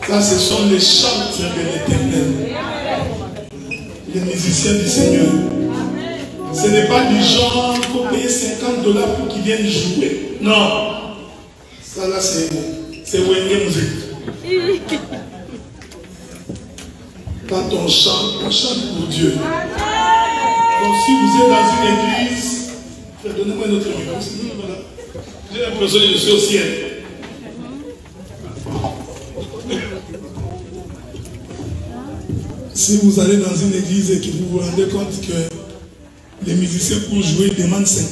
Ça, ce sont les chantres de l'Éternel. Les musiciens du Seigneur. Ce n'est pas du genre, il faut payer $50 pour qu'ils viennent jouer. Non. Ça là, c'est Wenge Musique. Quand on chante pour Dieu. Donc si vous êtes dans une église, donnez-moi une autre micro. Voilà. J'ai l'impression que je suis au ciel. Si vous allez dans une église et que vous vous rendez compte que les musiciens pour jouer demandent $50,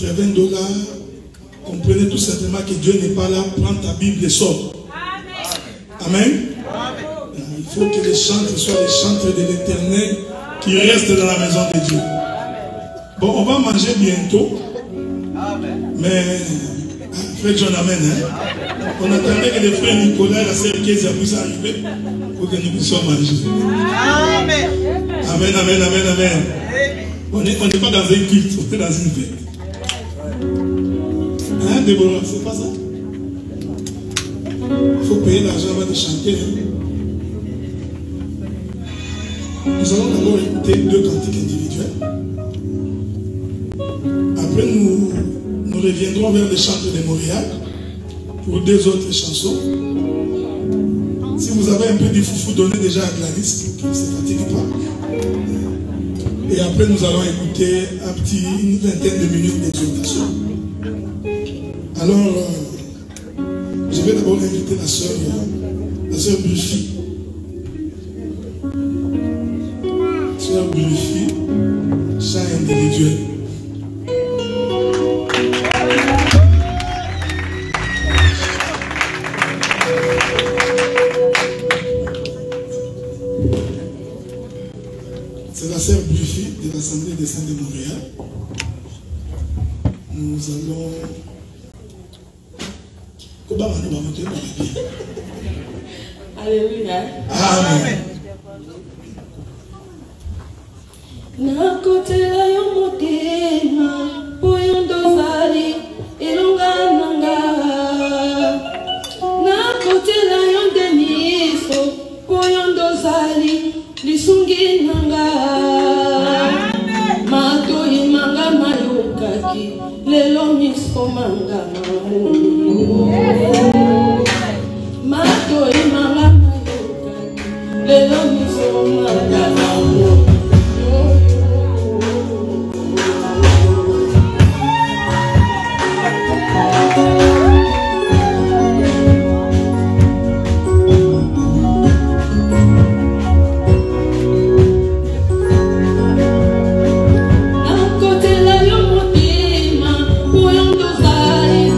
$80, comprenez tout simplement que Dieu n'est pas là. Prends ta Bible et sors. Amen. Il faut que les chantres soient les chantres de l'Éternel qui restent dans la maison de Dieu. Bon, on va manger bientôt. Mais, frère John, amen. Hein? On attendait que le frère Nicolas et la sœur Kézia puissent arriver pour que nous puissions manger. Amen. Amen, amen, amen, amen. On n'est pas dans un culte, on est dans une fête. Hein, Déborah, c'est pas ça? Il faut payer l'argent avant de chanter. Hein? Nous allons d'abord écouter 2 cantiques individuels. Après, nous reviendrons vers les chantres de Montréal pour 2 autres chansons. Si vous avez un peu de foufou, donnez déjà à Gladys, qui ne se fatigue pas. Et après, nous allons écouter une vingtaine de minutes d'exhortation. Alors, je vais d'abord inviter la sœur Buffy. Sœur Buffy, chant individuel. C'est la sœur Buffy de l'Assemblée des Saints de Montréal. Nous allons... Alléluia. Amen. Nakotela yo motema poyo ndozali elonga nanga. Nakotela yo ndemiso poyo ndozali lisungi nanga. Matoyi manga mayokaki lelo miso manga mamu. Matoyi manga mayokaki lelo miso manga mamu. Nakotela yo motema, poyo ndozali,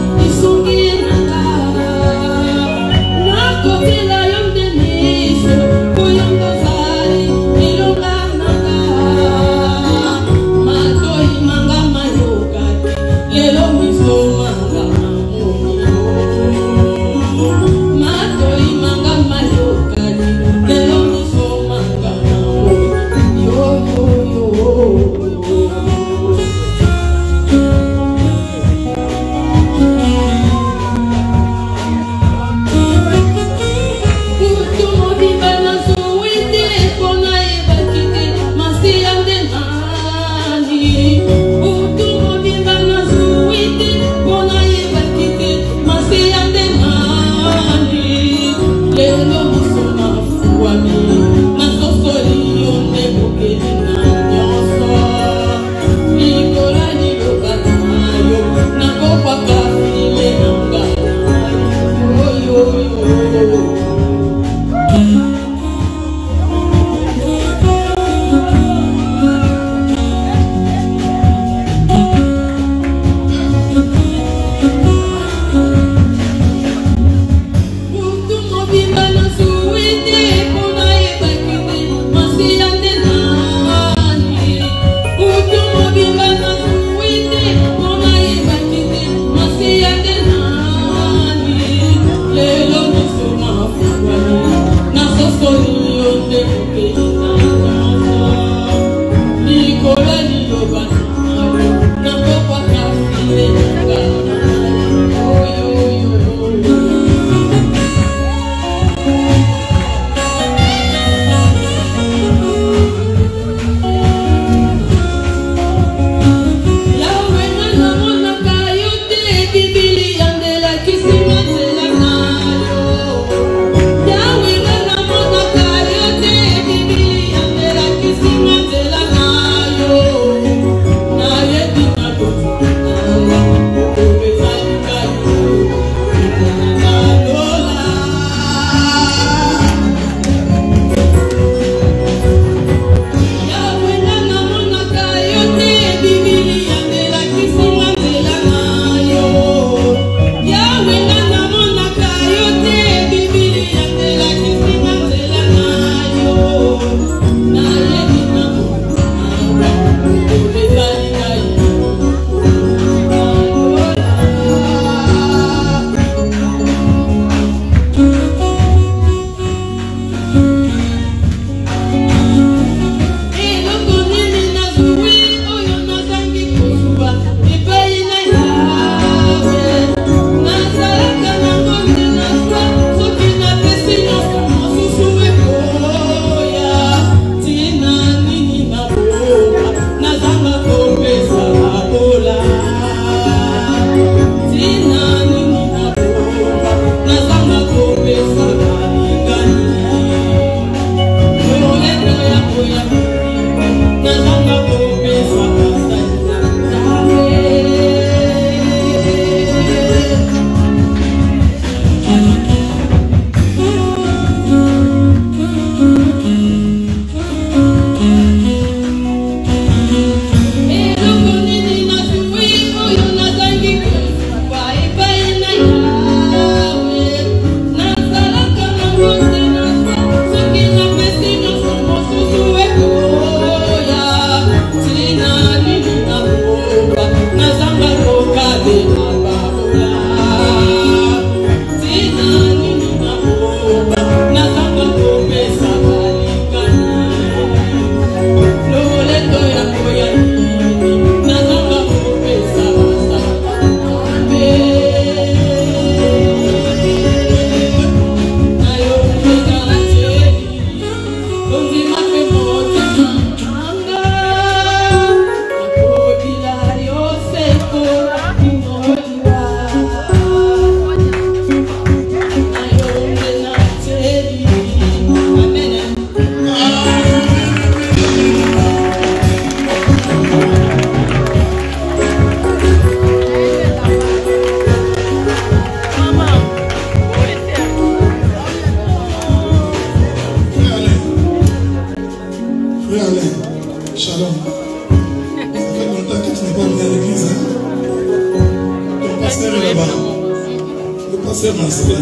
Pasteur Marcel.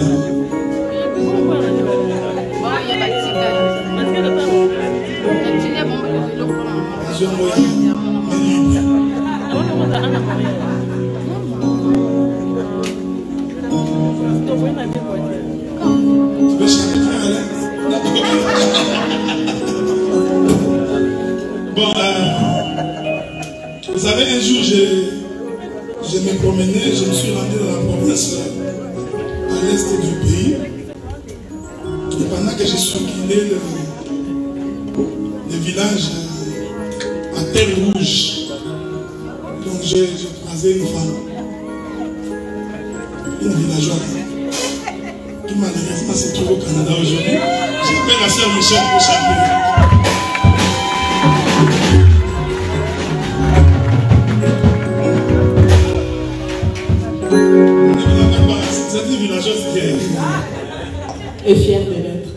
Tu veux chanter, frère? Bon, vous savez, un jour, je me promenais, je me suis rendu dans la province à l'est du pays. Et pendant que j'ai circulé le village à terre rouge, donc j'ai croisé une femme, une villageoise, qui malheureusement se trouve au Canada aujourd'hui. J'appelle la sœur Michel pour chanter. C'est une villageoise qui est fière de l'être.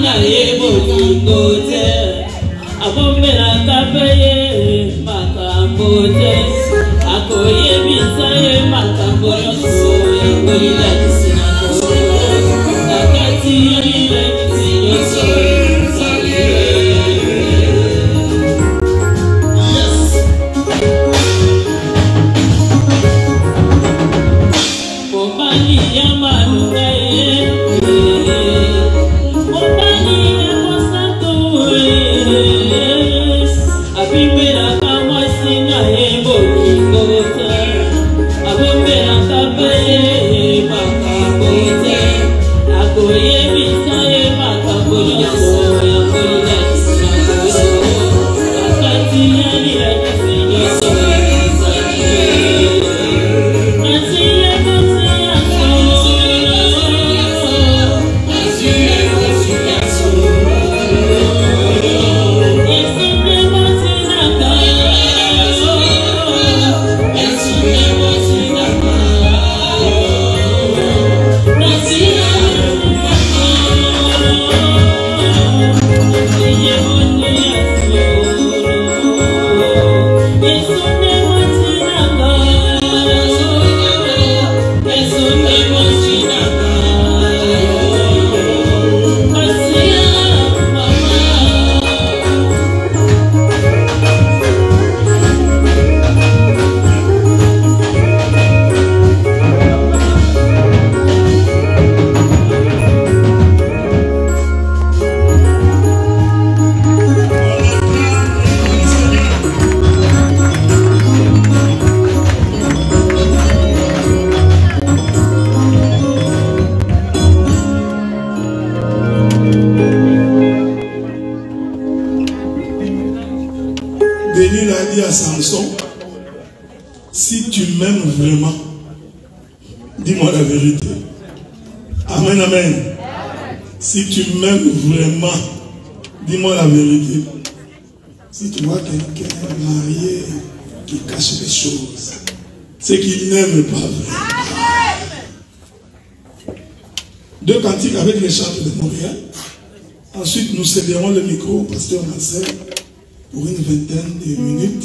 na yebo kingote abomela kapaye makambote akoye bisaye makamboso yangoila kisinako nakati ile kisinyoso Samson, si tu m'aimes vraiment, dis-moi la vérité. Amen, amen. Si tu m'aimes vraiment, dis-moi la vérité. Si tu vois quelqu'un marié qui cache les choses, c'est qu'il n'aime pas vraiment. Deux cantiques avec les chantres de Montréal. Ensuite, nous céderons le micro au pasteur Marcel pour une vingtaine de minutes.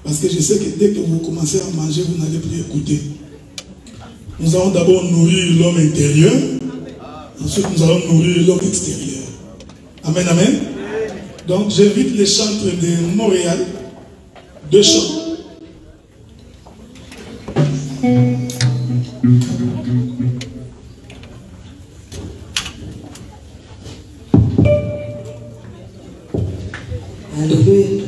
Parce que je sais que dès que vous commencez à manger, vous n'allez plus écouter. Nous allons d'abord nourrir l'homme intérieur. Ensuite, nous allons nourrir l'homme extérieur. Amen, amen. Donc, j'invite les chantres de Montréal. Deux chants. Alléluia.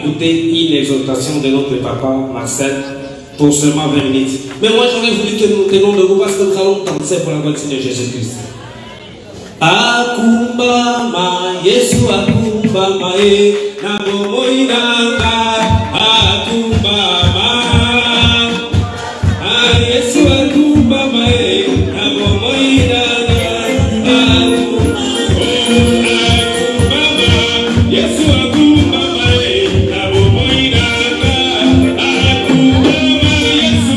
écouter une exhortation de notre papa Marcel pour seulement 20 minutes. Mais moi j'aurais voulu que nous tenions debout parce que nous allons danser pour la gloire du Seigneur Jésus-Christ. Akumbama, Yesu akumbama, nabomo inanga, akumbama, Yesu akumbama, nabomo inanga, akumbama, Yesu akumbama, nabomo inanga, akumbama, Yesu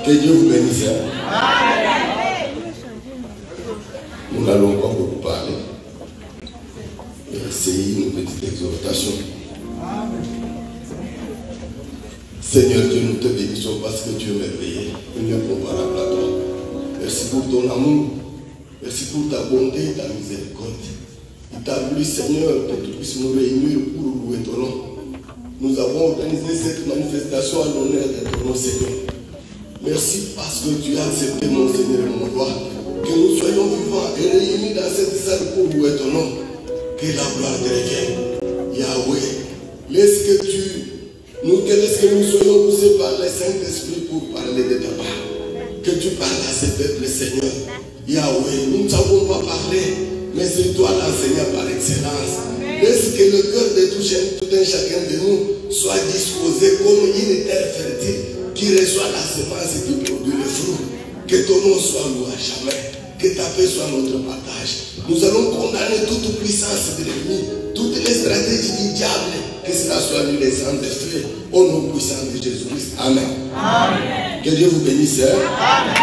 Que Dieu vous bénisse. Nous n'allons pas beaucoup parler. C'est une petite exhortation. Seigneur Dieu, nous te bénissons parce que tu es merveilleux. Il n'est comparable à toi. Merci pour ton amour. Merci pour ta bonté et ta miséricorde. Il t'a voulu, Seigneur, que tu puisses nous réunir pour louer ton nom. Nous avons organisé cette manifestation à l'honneur de ton nom, Seigneur. Merci parce que tu as accepté, mon Seigneur et mon roi, que nous soyons vivants et réunis dans cette salle pour louer ton nom. Que la gloire te revienne. Yahweh, laisse que nous soyons poussés par le Saint-Esprit pour parler de ta part. Que tu parles à ce peuple, Seigneur. Yahweh, nous ne savons pas parler, mais c'est toi l'enseignant par excellence. Laisse que le cœur de tout un chacun de nous soit disposé comme une terre fertile qui reçoit la semence et qui produit le fruit. Que ton nom soit loué à jamais. Que ta paix soit notre partage. Nous allons condamner toute puissance de l'ennemi, toutes les stratégies du diable, que cela soit nul et sans effet, au nom puissant de Jésus-Christ. Amen. Amen. Que Dieu vous bénisse. Amen.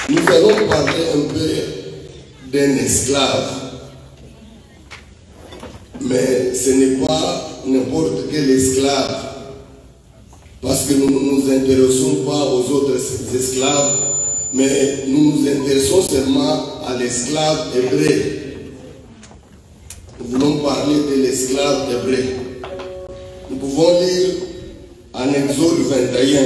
Nous allons parler un peu d'un esclave. Mais ce n'est pas n'importe quel esclave. Parce que nous ne nous intéressons pas aux autres esclaves, mais nous nous intéressons seulement à l'esclave hébreu. Nous voulons parler de l'esclave hébreu. Nous pouvons lire en Exode 21.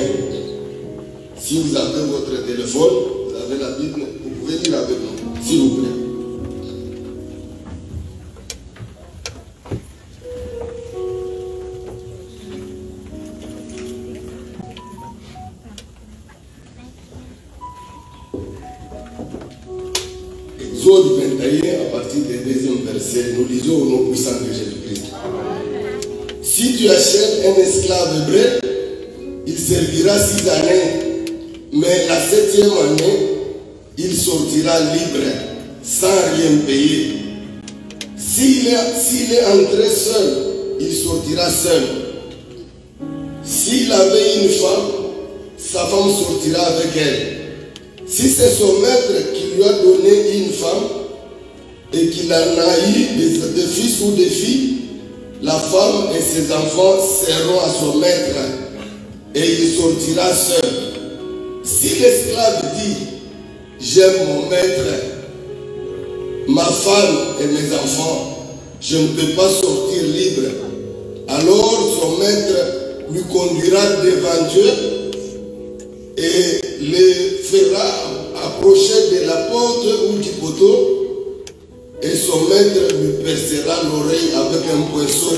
Si vous avez votre téléphone, vous avez la Bible, vous pouvez lire avec nous, s'il vous plaît. Exode 21, à partir du 2e verset, nous lisons au nom puissant de Jésus-Christ. Si tu achètes un esclave hébreu, il servira 6 années, mais la 7e année, il sortira libre, sans rien payer. S'il est entré seul, il sortira seul. S'il avait une femme, sa femme sortira avec elle. Si c'est son maître qui lui a donné une femme et qu'il en a eu des fils ou des filles, la femme et ses enfants seront à son maître et il sortira seul. Si l'esclave dit « J'aime mon maître, ma femme et mes enfants, je ne peux pas sortir libre », alors son maître lui conduira devant Dieu et les fera approcher de la porte ou du poteau, et son maître lui percera l'oreille avec un poinçon,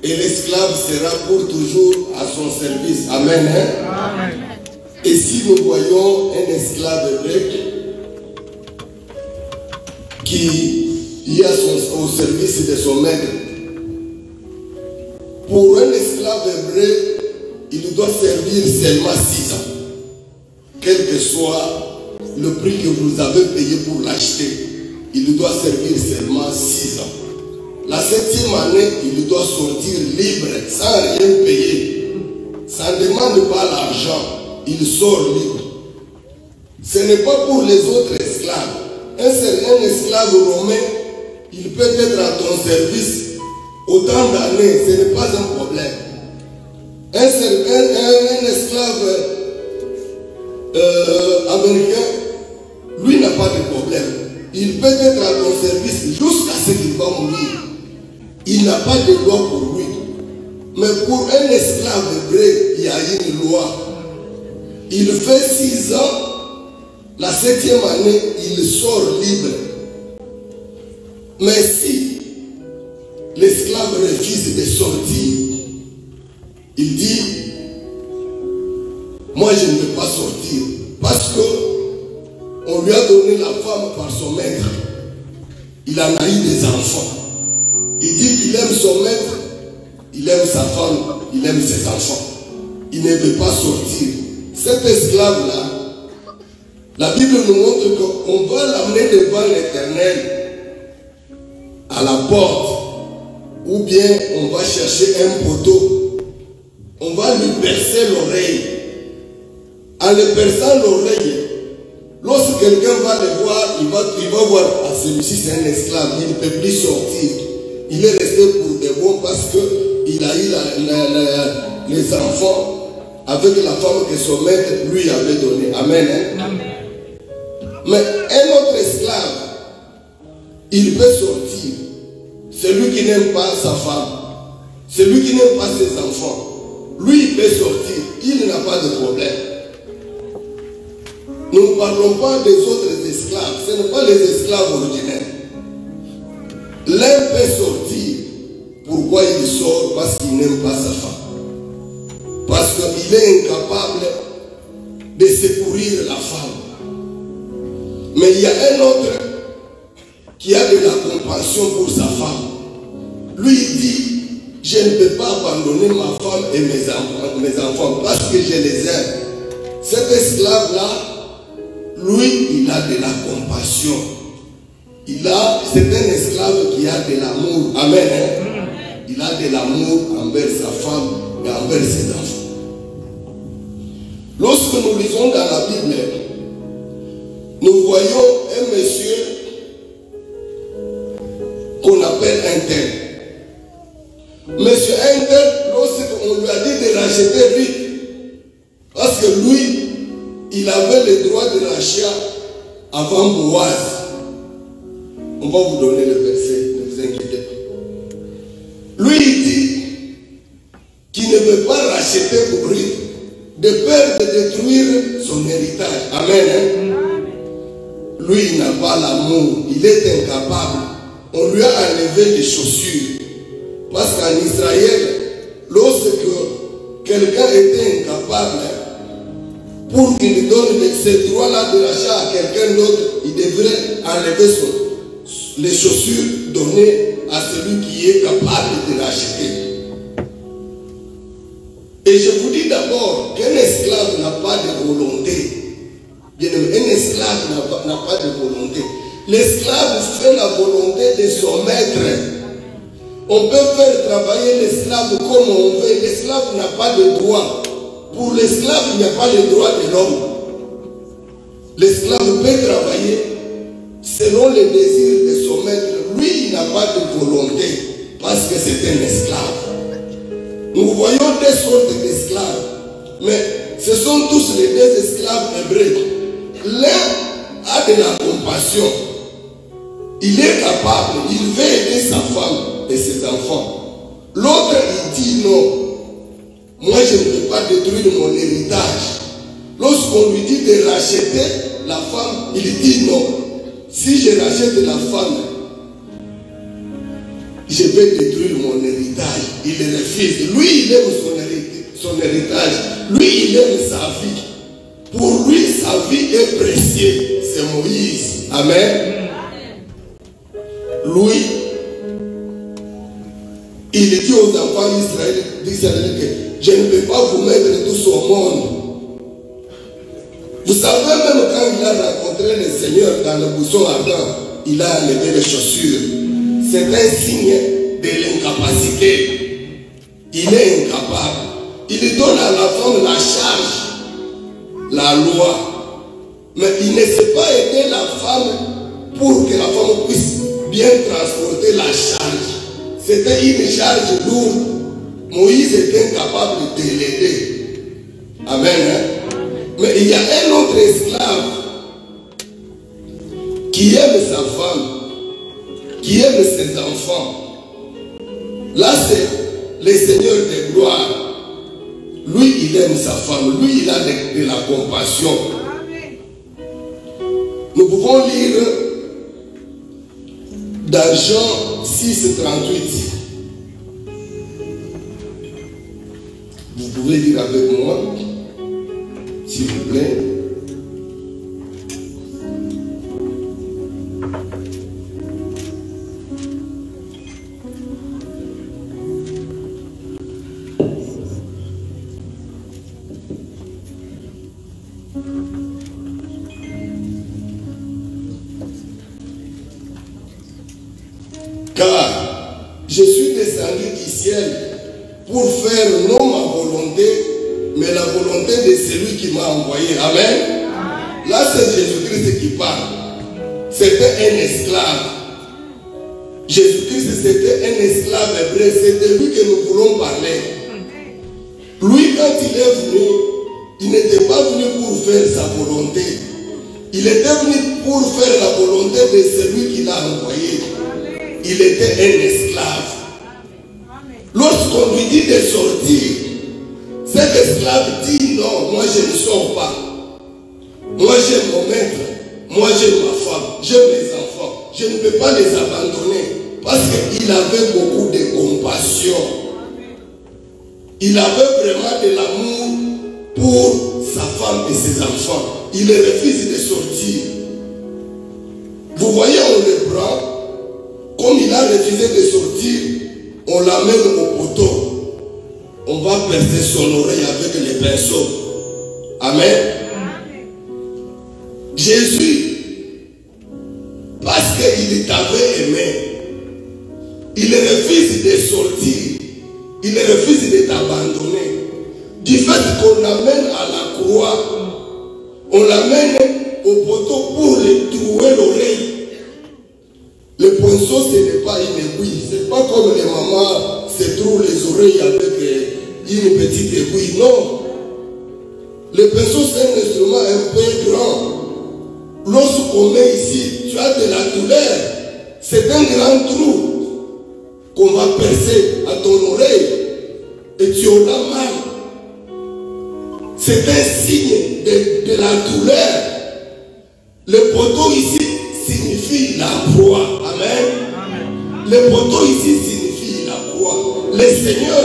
et l'esclave sera pour toujours à son service. Amen. Hein? Amen. Et si nous voyons un esclave grec qui est au service de son maître, pour un esclave hébreu, il doit servir seulement 6 ans. Quel que soit le prix que vous avez payé pour l'acheter, il doit servir seulement 6 ans. La 7e année, il doit sortir libre, sans rien payer. Ça ne demande pas l'argent, il sort libre. Ce n'est pas pour les autres esclaves. Un esclave romain, il peut être à ton service autant d'années, ce n'est pas un problème. Un esclave américain, lui n'a pas de problème. Il peut être à ton service jusqu'à ce qu'il va mourir. Il n'a pas de loi pour lui. Mais pour un esclave hébreu, il y a une loi. Il fait 6 ans, la 7e année, il sort libre. Mais si l'esclave refuse de sortir, il dit, moi je ne peux pas sortir, parce que on lui a donné la femme par son maître. Il en a eu des enfants. Il dit qu'il aime son maître, il aime sa femme, il aime ses enfants. Il ne veut pas sortir. Cet esclave-là, la Bible nous montre qu'on va l'amener devant l'Éternel à la porte, ou bien on va chercher un poteau, on va lui percer l'oreille. En lui perçant l'oreille, lorsque quelqu'un va le voir, il va voir, ah, celui-ci c'est un esclave, il ne peut plus sortir. Il est resté pour de bon parce qu'il a eu les enfants avec la femme que son maître lui avait donnée. Amen. Hein? Amen. Mais un autre esclave, il peut sortir. Celui qui n'aime pas sa femme, celui qui n'aime pas ses enfants, lui il peut sortir. Il n'a pas de problème. Nous ne parlons pas des autres esclaves. Ce ne sont pas les esclaves ordinaires. L'un peut sortir. Pourquoi il sort? Parce qu'il n'aime pas sa femme. Parce qu'il est incapable de secourir la femme. Mais il y a un autre qui a de la compassion pour sa femme. Lui il dit, je ne peux pas abandonner ma femme et mes enfants parce que je les aime. Cet esclave-là, lui, il a de la compassion. C'est un esclave qui a de l'amour. Amen. Hein? Il a de l'amour envers sa femme et envers ses enfants. Lorsque nous lisons dans la Bible, nous voyons un monsieur qu'on appelle un tel. Monsieur un tel, lorsqu'on lui a dit de racheter lui, parce que lui, il avait le droit de rachat avant Boaz. On va vous donner le verset, ne vous inquiétez pas. Lui, il dit qu'il ne veut pas racheter pour lui, de peur de détruire son héritage. Amen. Hein? Lui, il n'a pas l'amour, il est incapable. On lui a enlevé les chaussures. Parce qu'en Israël, lorsque quelqu'un était incapable, pour qu'il donne ce droit-là de l'achat à quelqu'un d'autre, il devrait enlever les chaussures données à celui qui est capable de l'acheter. Et je vous dis d'abord qu'un esclave n'a pas de volonté. Bien aimé, un esclave n'a pas de volonté. L'esclave fait la volonté de son maître. On peut faire travailler l'esclave comme on veut. L'esclave n'a pas de droit. Pour l'esclave, il n'y a pas le droit de l'homme. L'esclave peut travailler selon les désirs de son maître. Lui, il n'a pas de volonté parce que c'est un esclave. Nous voyons des sortes d'esclaves, mais ce sont tous les deux esclaves hébreux. L'un a de la compassion. Il est capable, il veut aider sa femme et ses enfants. L'autre, il dit non. Moi, je ne peux pas détruire mon héritage. Lorsqu'on lui dit de racheter la femme, il dit non. Si je rachète la femme, je vais détruire mon héritage. Il refuse. Lui, il aime son héritage. Lui, il aime sa vie. Pour lui, sa vie est précieuse. C'est Moïse. Amen. Lui, il dit aux enfants d'Israël que je ne peux pas vous mettre tous au monde. Vous savez, même quand il a rencontré le Seigneur dans le buisson ardent, il a enlevé les chaussures. C'est un signe de l'incapacité. Il est incapable. Il donne à la femme la charge, la loi. Mais il ne sait pas aider la femme pour que la femme puisse bien transporter la charge. C'était une charge lourde. Moïse était incapable de l'aider. Amen. Hein? Mais il y a un autre esclave qui aime sa femme, qui aime ses enfants. Là, c'est le Seigneur de gloire. Lui, il aime sa femme. Lui, il a de la compassion. Nous pouvons lire dans Jean 6:38. Vous pouvez lire avec moi, s'il vous plaît. Car je suis descendu du ciel pour faire non ma volonté, mais la volonté de celui qui m'a envoyé. Amen. Là, c'est Jésus-Christ qui parle. C'était un esclave. Jésus-Christ, c'était un esclave hébreu. C'est de lui que nous voulons parler. Lui, quand il est venu, il n'était pas venu pour faire sa volonté. Il était venu pour faire la volonté de celui qui l'a envoyé. Il était un esclave. Lorsqu'on lui dit de sortir, cet esclave dit non, moi je ne sors pas. Moi j'aime mon maître, moi j'aime ma femme, j'aime mes enfants. Je ne peux pas les abandonner parce qu'il avait beaucoup de compassion. Il avait vraiment de l'amour pour sa femme et ses enfants. Il refuse de sortir. Vous voyez, on le prend. Comme il a refusé de sortir, on l'amène au poteau. On va percer son oreille avec les pinceaux. Amen. Jésus, parce qu'il t'avait aimé, il refuse de sortir. Il refuse de t'abandonner. Du fait qu'on l'amène à la croix, on l'amène au poteau pour lui trouer l'oreille. Le pinceau, ce n'est pas une aiguille. Ce n'est pas comme les mamans se trouvent les oreilles avec une petite aiguille. Non. Le pinceau, c'est un instrument un peu grand. Lorsqu'on met ici, tu as de la douleur. C'est un grand trou qu'on va percer à ton oreille. Et tu auras mal. C'est un signe de la douleur. Le poteau ici signifie la croix. Amen. Le poteau ici signifie la croix. Le Seigneur,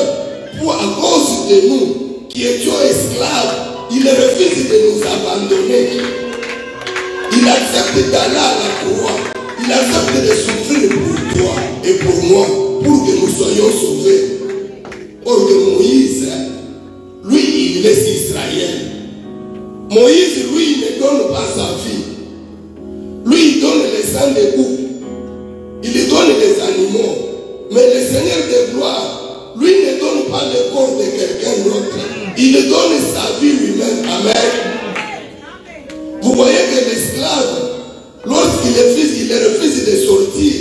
à cause de nous qui étions esclaves, il refuse de nous abandonner. Il accepte d'aller à la croix. Il accepte de souffrir pour toi et pour moi, pour que nous soyons sauvés. Or que Moïse, lui, il laisse Israël. Moïse, lui, il ne donne pas sa vie. Lui, il donne les sangs des boucs. Il donne les animaux. Mais le Seigneur de gloire, lui, ne donne pas le corps de quelqu'un d'autre. Il donne sa vie lui-même. Amen. Vous voyez que l'esclave, lorsqu'il refuse de sortir,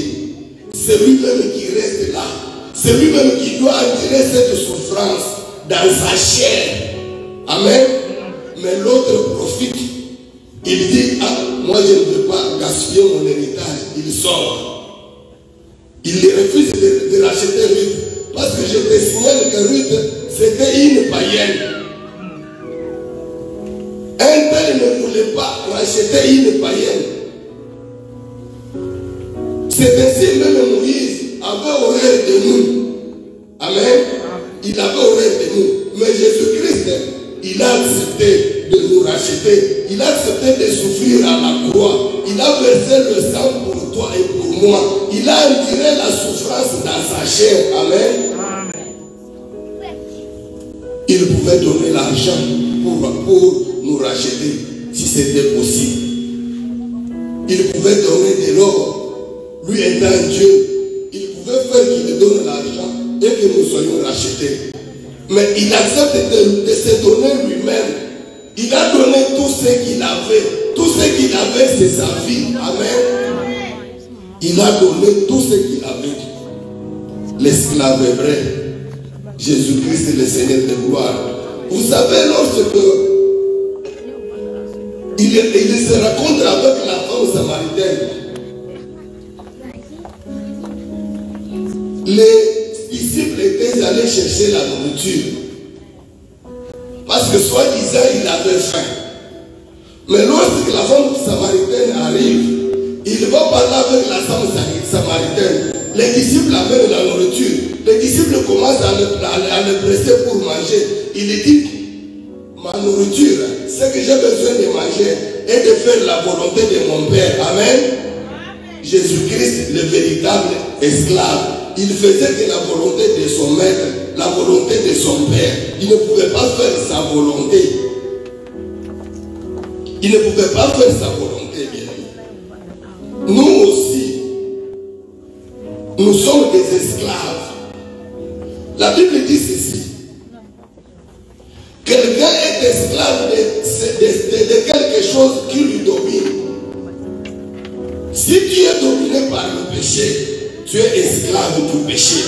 c'est lui-même qui reste là. C'est lui-même qui doit endurer cette souffrance dans sa chair. Amen. Mais l'autre profite. Il dit, ah, moi je ne veux pas gaspiller mon héritage. Il sort. Il refuse de racheter Ruth. Parce que je te signale que Ruth, c'était une païenne. Un tel ne voulait pas racheter une païenne. C'est ainsi même Moïse avait horreur de nous. Amen. Il avait horreur de nous. Mais Jésus-Christ, il a accepté de nous racheter. Il a accepté de souffrir à la croix. Il a versé le sang pour toi et pour moi. Il a enduré la souffrance dans sa chair. Amen. Il pouvait donner l'argent pour nous racheter si c'était possible. Il pouvait donner de l'or. Lui étant Dieu, il pouvait faire qu'il donne l'argent et que nous soyons rachetés. Mais il accepte de se donner lui-même. Il a donné tout ce qu'il avait. Tout ce qu'il avait, c'est sa vie. Amen. Il a donné tout ce qu'il avait. L'esclave hébreu, Jésus-Christ, le Seigneur de gloire. Vous savez, lorsque il se rencontre avec la femme samaritaine, les disciples étaient allés chercher la nourriture. Parce que soi-disant, il avait faim. Mais lorsque la femme samaritaine arrive, il va parler avec la femme samaritaine. Les disciples amènent la nourriture. Les disciples commencent à le presser pour manger. Il dit, ma nourriture, ce que j'ai besoin de manger est de faire la volonté de mon Père. Amen. Jésus-Christ, le véritable esclave, il faisait que la volonté de son maître, la volonté de son Père. Il ne pouvait pas faire sa volonté. Il ne pouvait pas faire sa volonté, bien. Nous aussi, nous sommes des esclaves. La Bible dit ceci. Quelqu'un est esclave de quelque chose qui lui domine. Si tu es dominé par le péché, tu es esclave du péché.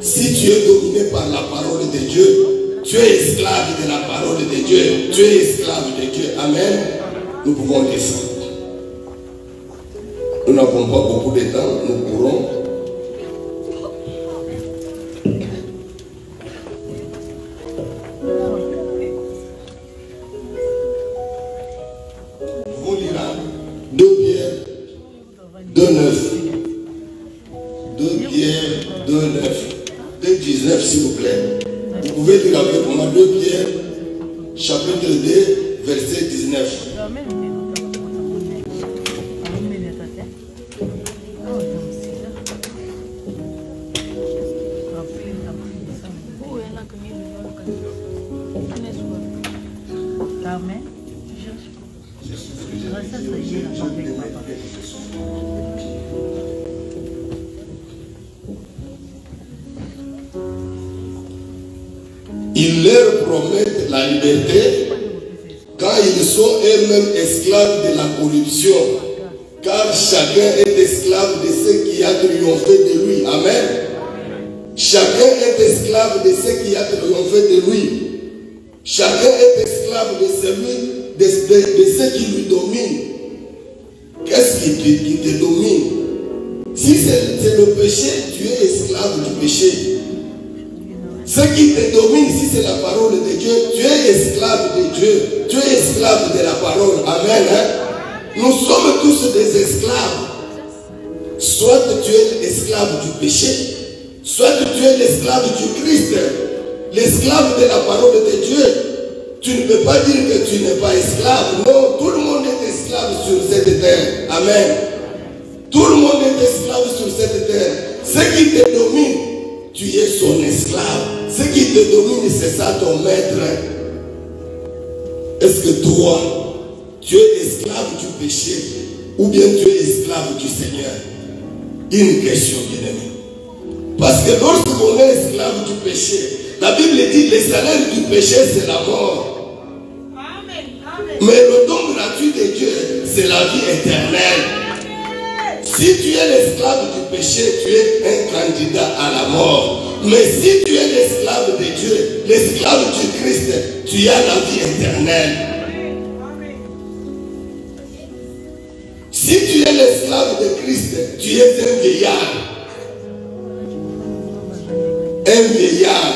Si tu es dominé par la parole de Dieu, tu es esclave de la parole de Dieu. Tu es esclave de Dieu. Amen. Nous pouvons descendre. Nous n'avons pas beaucoup de temps. Nous pourrons. Vous lirez 2 Pierre 2:9. 2 Pierre 2:9. 2:19 s'il vous plaît. Vous pouvez lire avec moi 2 Pierre chapitre 2 verset 19. Ils leur promettent la liberté quand ils sont eux-mêmes esclaves de la corruption, car chacun est esclave de ce qui a triomphé de lui. Amen. Chacun est esclave de ce qui a triomphé de lui. Chacun est esclave de ce qui lui domine. Qu'est-ce qui te domine? Si c'est le péché, tu es esclave du péché. Ce qui te domine, si c'est la parole de Dieu, tu es esclave de Dieu. Tu es esclave de la parole. Amen. Hein? Nous sommes tous des esclaves. Soit tu es l'esclave du péché, soit tu es l'esclave du Christ, l'esclave de la parole de Dieu. Tu ne peux pas dire que tu n'es pas esclave. Non, tout le monde est esclave sur cette terre. Amen. Tout le monde est esclave sur cette terre. Ce qui te domine, tu es son esclave. Ce qui te domine, c'est ça ton maître. Est-ce que toi, tu es esclave du péché ou bien tu es esclave du Seigneur? Une question, bien-aimé. Parce que lorsqu'on est esclave du péché, la Bible dit que le salaire du péché, c'est la mort. Mais le don gratuit de Dieu, c'est la vie éternelle. Si tu es l'esclave du péché, tu es un candidat à la mort. Mais si tu es l'esclave de Dieu, l'esclave du Christ, tu as la vie éternelle. Si tu es l'esclave de Christ, tu es un vieillard. Un vieillard,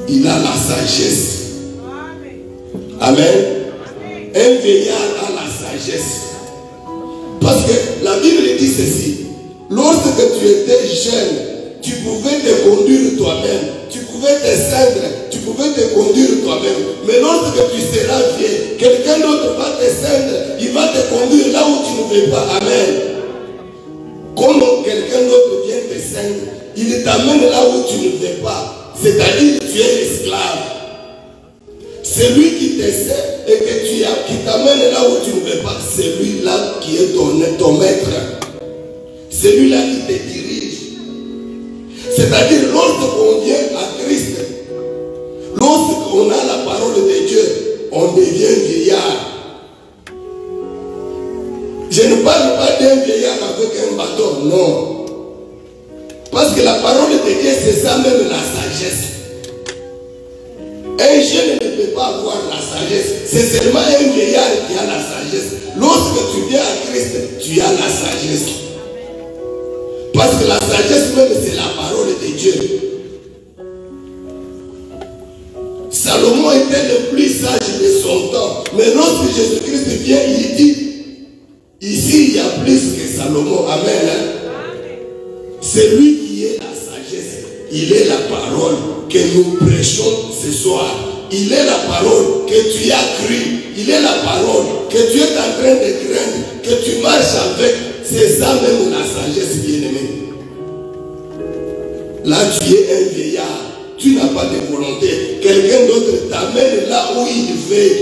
il a la sagesse. Amen. Un vieillard a la sagesse. Parce que la Bible dit ceci. Lorsque tu étais jeune, tu pouvais te conduire toi-même. Tu pouvais te ceindre. Tu pouvais te conduire toi-même. Mais lorsque tu seras vieux, quelqu'un d'autre va te ceindre. Il va te conduire là où tu ne veux pas. Amen. Comme quelqu'un d'autre vient te ceindre, il t'amène là où tu ne veux pas. C'est-à-dire que tu es l'esclave. C'est lui qui te sert et que qui t'amène là où tu ne veux pas. C'est lui-là qui est ton maître. C'est lui-là qui te dirige. C'est-à-dire lorsqu'on vient à Christ, lorsqu'on a la parole de Dieu, on devient vieillard. Je ne parle pas d'un vieillard avec un bâton, non. Parce que la parole de Dieu, c'est ça même la sagesse. Un jeune ne peut pas avoir la sagesse. C'est seulement un vieillard qui a la sagesse. Lorsque tu viens à Christ, tu as la sagesse. Parce que la sagesse même, c'est la parole de Dieu. Salomon était le plus sage de son temps. Mais lorsque Jésus-Christ vient, il dit, ici, il y a plus que Salomon. Amen. C'est lui qui est la sagesse. Il est la parole que nous prêchons ce soir. Il est la parole que tu as cru. Il est la parole que tu es en train de craindre, que tu marches avec. C'est ça même la sagesse, bien-aimée. Là, tu es un vieillard. Tu n'as pas de volonté. Quelqu'un d'autre t'amène là où il veut.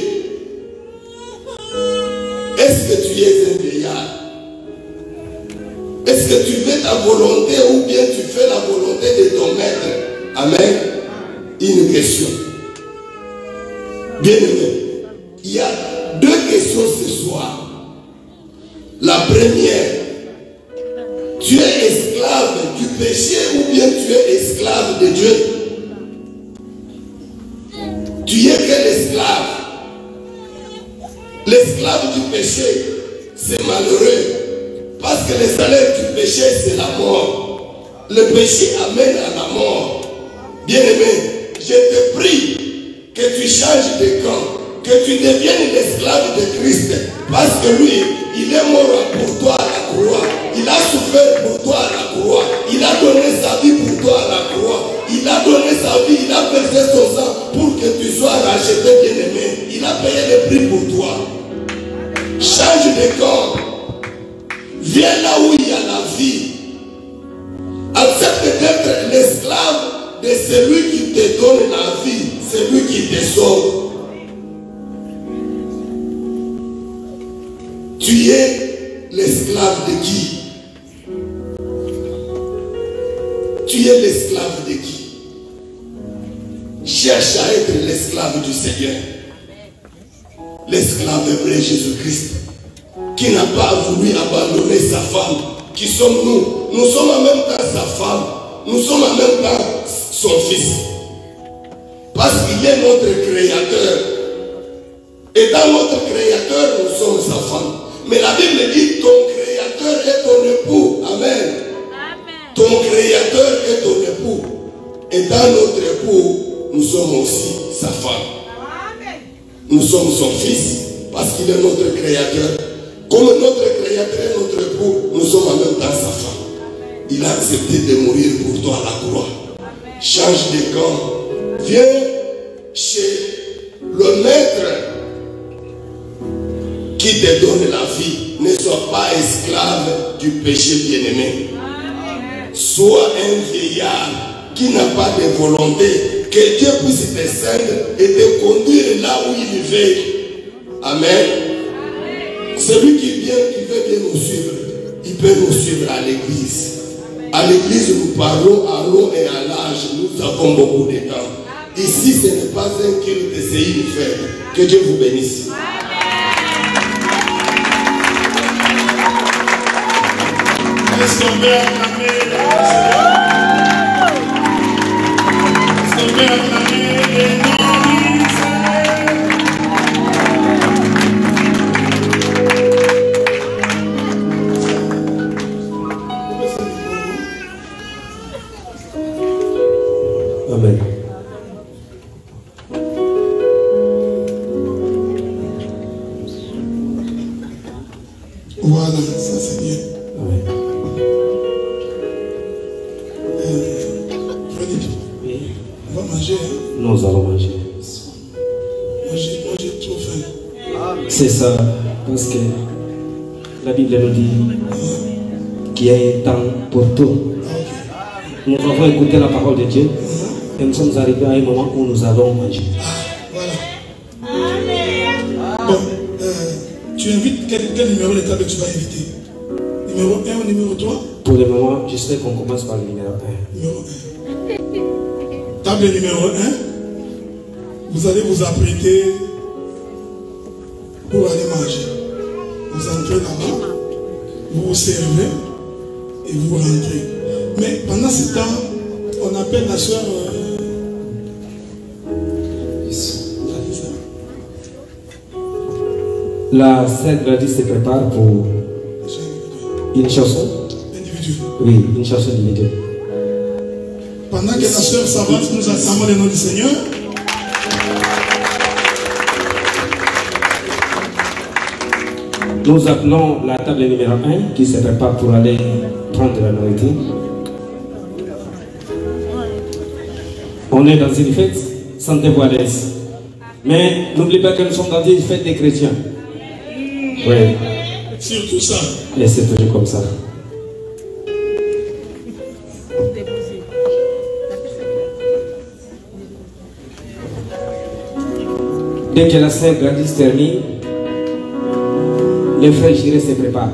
Est-ce que tu es un vieillard? Est-ce que tu fais ta volonté ou bien tu fais la volonté de ton maître? Amen. Une question. Bien-aimé, il y a deux questions ce soir. La première, tu es esclave du péché ou bien tu es esclave de Dieu? Tu es quel esclave? L'esclave du péché, c'est malheureux. Parce que le salaire du péché, c'est la mort. Le péché amène à la mort. Bien-aimé, je te prie que tu changes de camp, que tu deviennes l'esclave de Christ. Parce que lui, il est mort pour toi à la croix. Il a souffert pour toi à la croix. Il a donné sa vie pour toi à la croix. Il a donné sa vie, il a versé son sang pour que tu sois racheté, bien-aimé. Il a payé le prix pour toi. Change de camp. Viens là où il y a la vie. Accepte d'être l'esclave de celui qui te donne la vie, celui qui te sauve. Tu es l'esclave de qui? Tu es l'esclave de qui? Cherche à être l'esclave du Seigneur. L'esclave hébreu Jésus-Christ, qui n'a pas voulu abandonner sa femme. Qui sommes nous? Nous sommes en même temps sa femme. Nous sommes en même temps son fils. Parce qu'il est notre créateur. Et dans notre créateur, nous sommes sa femme. Mais la Bible dit, ton créateur est ton époux. Amen. Ton créateur est ton époux. Et dans notre époux, nous sommes aussi sa femme. Nous sommes son fils. Parce qu'il est notre créateur. Comme notre créateur est notre époux, nous sommes en même temps sa femme. Il a accepté de mourir pour toi à la croix. Change de camp. Viens chez le maître qui te donne la vie. Ne sois pas esclave du péché bien-aimé. Sois un vieillard qui n'a pas de volonté. Que Dieu puisse te cendre et te conduire là où il veut. Amen. Celui qui veut bien nous suivre, il peut nous suivre à l'église. À l'église, nous parlons à l'eau et à l'âge. Nous avons beaucoup de temps. Ici, ce n'est pas un culte, c'est une fête. Que Dieu vous bénisse. Est-ce qu'on peut acclamer le Seigneur? Est-ce qu'on peut acclamer les noms Amen. Voilà, ça c'est bien. Amen. Freddy, Oui. on va manger. Hein? Nous allons manger. Moi j'ai trop faim. C'est ça, parce que la Bible nous dit qu'il y a un temps pour tout. Nous avons écouté la parole de Dieu et nous sommes arrivés à un moment où nous allons manger. Voilà. Bon, tu invites quel numéro de table tu vas inviter? Numéro 1 ou numéro 3? Pour le moment, je sais qu'on commence par le numéro 1. Numéro 1. Table numéro 1. Vous allez vous apprêter pour aller manger. Vous entrez là-bas, vous vous servez et vous rentrez. Mais pendant ce temps, on appelle la soeur La sœur Gladys se prépare pour une chanson. individuelle. Oui, une chanson individuelle. Pendant que la soeur s'avance, nous acclamons le nom du Seigneur. Nous appelons la table numéro 1 qui se prépare pour aller prendre la nourriture. On est dans une fête, sentez-vous à l'aise. Mais n'oubliez pas que nous sommes dans une fête des chrétiens. Oui. Surtout ça. Et c'est toujours comme ça. Dès que la sœur Gladys termine, les frères Jiré se préparent.